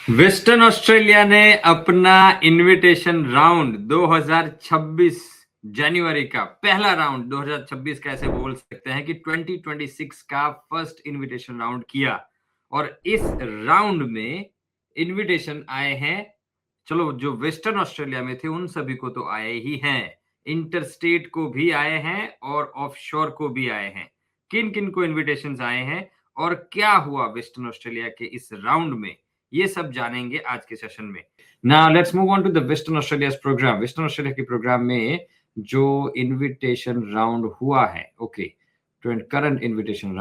Western Australia ने अपना invitation round 2026 जनवरी का पहला राउंड 2026 का ऐसे बोल सकते हैं कि 2026 का फर्स्ट इनविटेशन राउंड किया और इस राउंड में इनविटेशन आए हैं। चलो, जो वेस्टर्न ऑस्ट्रेलिया में थे उन सभी को तो आए ही हैं, इंटरस्टेट को भी आए हैं और ऑफशोर को भी आए हैं। किन किन को इनविटेशंस आए हैं और क्या हुआ वेस्टर्न ऑस्ट्रेलिया के इस राउंड में, ये सब जानेंगे आज के सेशन में। Now let's move on to the western Australia program. Western Australia के प्रोग्राम में जो इनविटेशन राउंड हुआ है, ओके, करंट इनविटेशन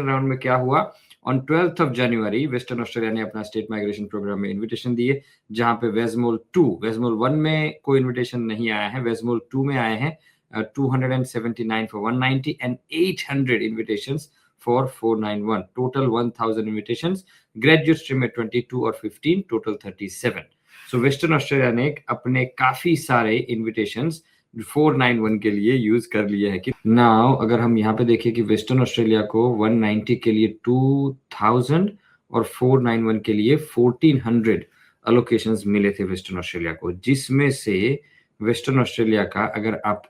राउंड में क्या हुआ? On 12th of January western Australia ने अपना स्टेट माइग्रेशन प्रोग्राम में इनविटेशन दिए, जहां पे वेजमोल 1 में कोई इनविटेशन नहीं आया है, वेजमोल 2 में आए हैं 279 for 190 and 800 invitations for 491, total 1000 invitations। Graduate stream में 22 और 15, टोटल 37। सो वेस्टर्न ऑस्ट्रेलिया ने अपने काफी सारे इनविटेशंस 491 के लिए यूज कर लिए हैं। नाउ अगर हम यहाँ पे देखें कि वेस्टर्न ऑस्ट्रेलिया को 190 के लिए 2000 और 491 के लिए 1400 अलोकेशंस मिले थे वेस्टर्न ऑस्ट्रेलिया को, जिसमें से वेस्टर्न ऑस्ट्रेलिया का, अगर आप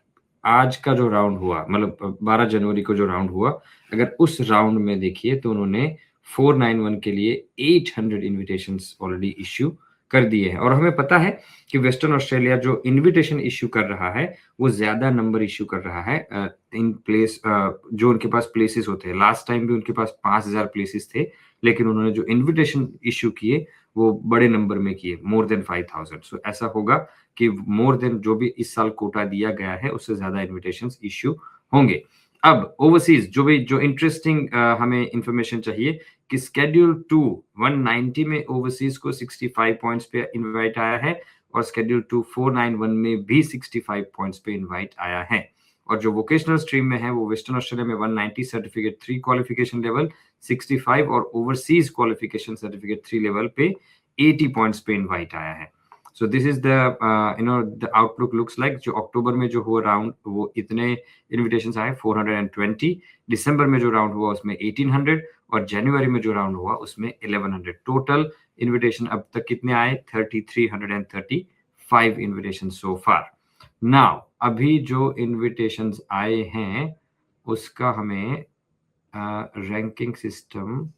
आज का जो राउंड हुआ, मतलब 12 जनवरी को जो राउंड हुआ, अगर उस राउंड में देखिए तो उन्होंने 491 के लिए 800 इनविटेशंस ऑलरेडी इश्यू कर दिए हैं। और हमें पता है कि वेस्टर्न ऑस्ट्रेलिया जो इनविटेशन इश्यू कर रहा है वो ज्यादा नंबर इश्यू कर रहा है इन प्लेस, जो उनके पास प्लेसेस होते हैं। लास्ट टाइम भी उनके पास 5000 प्लेसेस थे, लेकिन उन्होंने जो इनविटेशन इश्यू किए वो बड़े नंबर में किए, मोर देन 5000। सो ऐसा होगा कि मोर देन जो भी इस साल कोटा दिया गया है उससे ज्यादा इनविटेशंस इश्यू होंगे। अब ओवरसीज जो इंटरेस्टिंग हमें इंफॉर्मेशन चाहिए कि स्केड्यूल 2 190 में ओवरसीज को 65 पॉइंट्स पे इनवाइट आया है और स्केड्यूल 2 491 में भी 65 पॉइंट्स पे इनवाइट आया है। और जो वोकेशनल स्ट्रीम में है वो वेस्टर्न ऑस्ट्रेलिया में 190 सर्टिफिकेट 3 क्वालिफिकेशन लेवल 65 और ओवरसीज क्वालिफिकेशन सर्टिफिकेट 3 लेवल पे 80 पॉइंट्स पे इनवाइट आया है। So this is the the outlook looks like. जो अक्टूबर में जो हुआ राउंड वो इतने इनविटेशंस आए 420, दिसंबर में जो राउंड हुआ उसमें 1800 और जनवरी में जो राउंड हुआ उसमें 1100। टोटल इनविटेशन अब तक कितने आए? 3335 इनविटेशन सो फार। नाउ अभी जो इनविटेशंस आए हैं उसका हमें ranking system.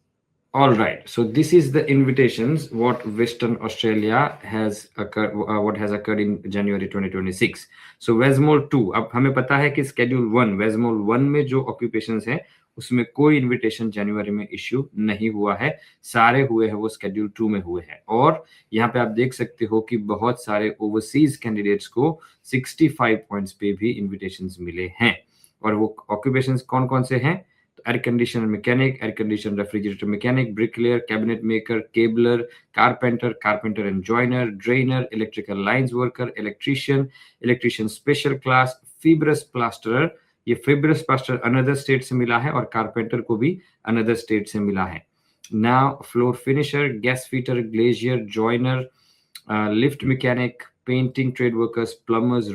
All right, so this is the invitations what Western Australia has occurred, what has occurred in January 2026. So Westmore 2, अब हमें पता है कि Schedule 1 Westmore 1 में जो occupations हैं उसमें कोई इनविटेशन जनवरी में इश्यू नहीं हुआ है, सारे हुए हैं वो Schedule 2 में हुए हैं। और यहाँ पे आप देख सकते हो कि बहुत सारे ओवरसीज कैंडिडेट्स को 65 पॉइंट्स पे भी इनविटेशंस मिले हैं। और वो ऑक्यूपेशंस कौन कौन से हैं? Air conditioner mechanic, air condition refrigerator mechanic, bricklayer, cabinet maker, cabler, carpenter and joiner, drainer, electrical lines worker, electrician special class, fibrous plasterer. ये फिब्रस प्लास्टर अनदर स्टेट से मिला है और कारपेंटर को भी अनदर स्टेट से मिला है। Now floor finisher, gas fitter, glazier, joiner, lift mechanic, painting trade workers, plumbers,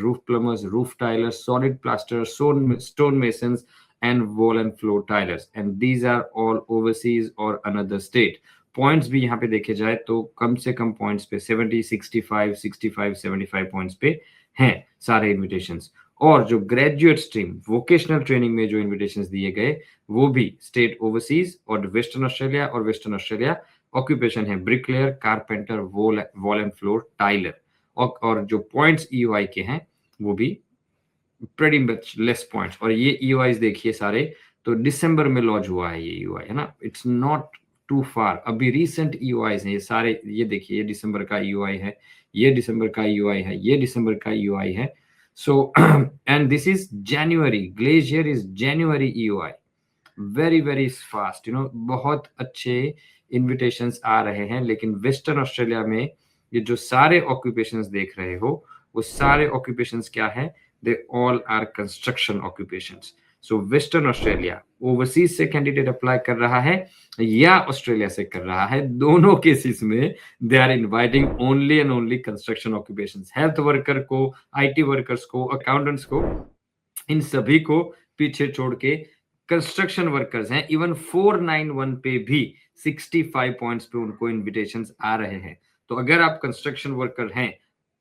roof tilers, solid plaster, stone masons and wall and floor tilers, and these are all overseas or another state। Points भी यहाँ पे देखे जाए तो कम से कम points पे 70, 65, 75 points पे हैं सारे इनविटेशंस। और जो ग्रेजुएट स्ट्रीम वोकेशनल ट्रेनिंग में जो इनविटेशंस दिए गए वो भी स्टेट ओवरसीज और वेस्टर्न ऑस्ट्रेलिया ऑक्यूपेशन है bricklayer, carpenter, wall and floor tiler. और जो पॉइंट्स ईओआई के हैं वो भी pretty much less points। और ये EOIs देखिए सारे तो दिसंबर में लॉन्च हुआ है ये EOI, है ना, इट्स नॉट टू फार, अभी रिसेंट EOIs हैं ये सारे। ये देखिए ये दिसंबर का EOI है, ये दिसंबर का EOI है, ये दिसंबर का EOI है। So and this is January, glacier is January EOI, very very fast, बहुत अच्छे इन्विटेशंस आ रहे हैं। लेकिन वेस्टर्न ऑस्ट्रेलिया में ये जो सारे ऑक्यूपेशंस देख रहे हो वो सारे ऑक्यूपेशंस क्या है? They all are construction occupations। So Western Australia overseas से कैंडिडेट अप्लाई कर रहा है या ऑस्ट्रेलिया से कर रहा है, दोनों केसेस में they are inviting only and only construction occupations. Health worker को, IT वर्कर्स को, अकाउंटेंट्स को, इन सभी को पीछे छोड़ के कंस्ट्रक्शन वर्कर्स हैं। इवन 491 पे भी 65 पॉइंट्स पे उनको इन्विटेशंस आ रहे हैं। तो अगर आप कंस्ट्रक्शन वर्कर हैं,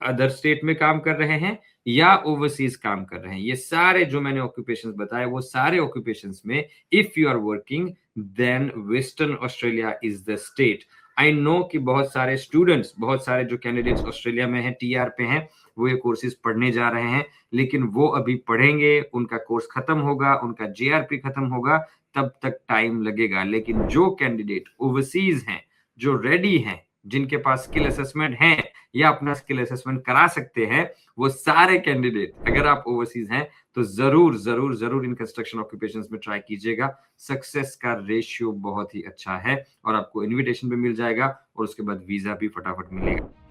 अदर स्टेट में काम कर रहे हैं या ओवरसीज काम कर रहे हैं, ये सारे जो मैंने ऑक्यूपेशंस बताए वो सारे ऑक्यूपेशंस में if you are working then western Australia is the state. I know कि बहुत सारे स्टूडेंट्स, बहुत सारे जो कैंडिडेट्स ऑस्ट्रेलिया में हैं, टीआर पे हैं, वो ये कोर्सेज पढ़ने जा रहे हैं, लेकिन वो अभी पढ़ेंगे, उनका कोर्स खत्म होगा, उनका जेआरपी खत्म होगा, तब तक टाइम लगेगा। लेकिन जो कैंडिडेट ओवरसीज हैं, जो रेडी हैं, जिनके पास स्किल असेसमेंट है या अपना स्किल असेसमेंट करा सकते हैं, वो सारे कैंडिडेट, अगर आप ओवरसीज हैं तो जरूर जरूर जरूर इन कंस्ट्रक्शन ऑक्यूपेशंस में ट्राई कीजिएगा। सक्सेस का रेशियो बहुत ही अच्छा है और आपको इनविटेशन भी मिल जाएगा और उसके बाद वीजा भी फटाफट मिलेगा।